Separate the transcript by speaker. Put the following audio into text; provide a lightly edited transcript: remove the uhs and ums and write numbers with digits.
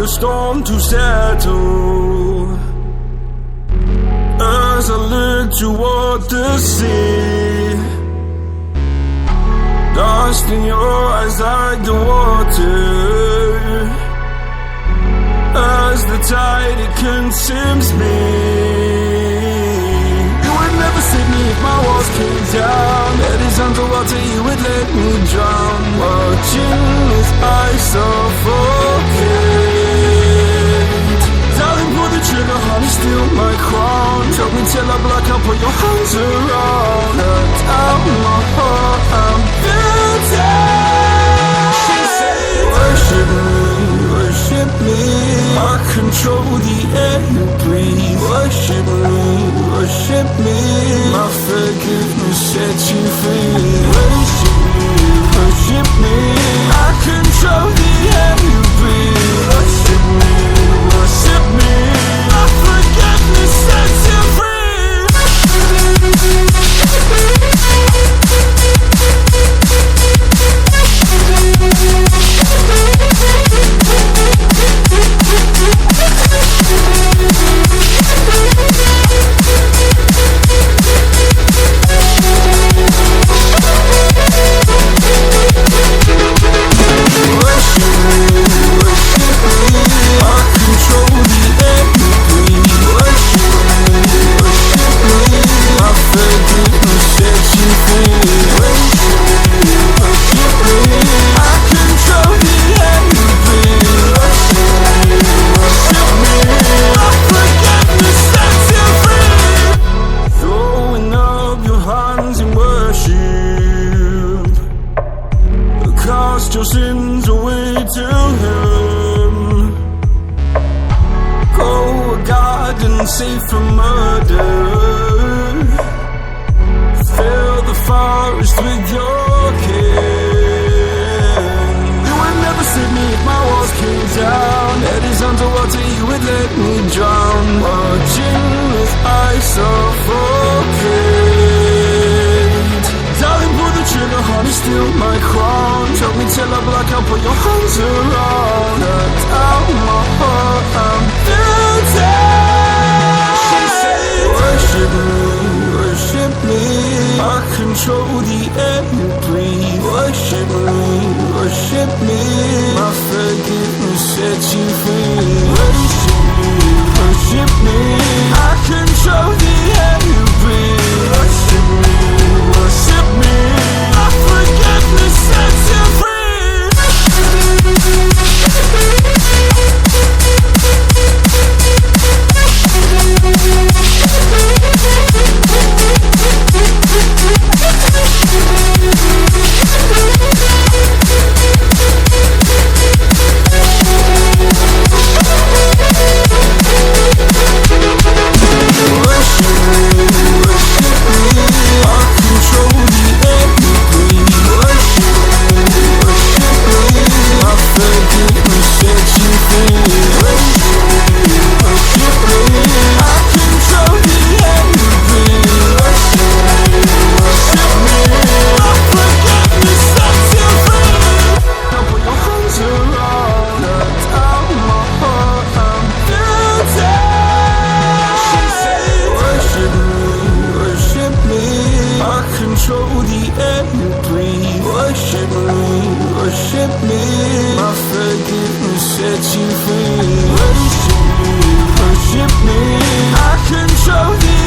Speaker 1: a storm to settle. As I look toward the sea, dust in your eyes like the water. As the tide, it consumes me. You would never save me if my walls came down. Head is underwater, you would let me drown. Watching as I suffocate. Darling, pull the trigger, honey, steal my crown. Choke me till I black out, put your hands around. Cut out my heart, I'm guilty. She said, worship me, worship me. I control the air you breathe. Worship me, worship me. My forgiveness sets you free. Worship me, worship me. I control the air you breathe. Worship me, worship me. My forgiveness sets you free. Cast your sins away to Him. Go a garden safe from murder. Fill the forest with your kin. You would never save me if my walls came down. Head is underwater, you would let me drown. Watching as I suffocate. Darling, pull the trigger, honey, steal my crown. Choke me till I black out, put your hands around. Cut out my heart, I'm guilty. She said, worship me, worship me. I control the air you breathe. Worship me, worship me. My forgiveness sets you free. Worship me, worship me. I control the air you breathe. Worship me, worship me. My forgiveness sets you free. Control the air you breathe. Worship me, worship me. My forgiveness sets you free. Worship me, worship me. I control the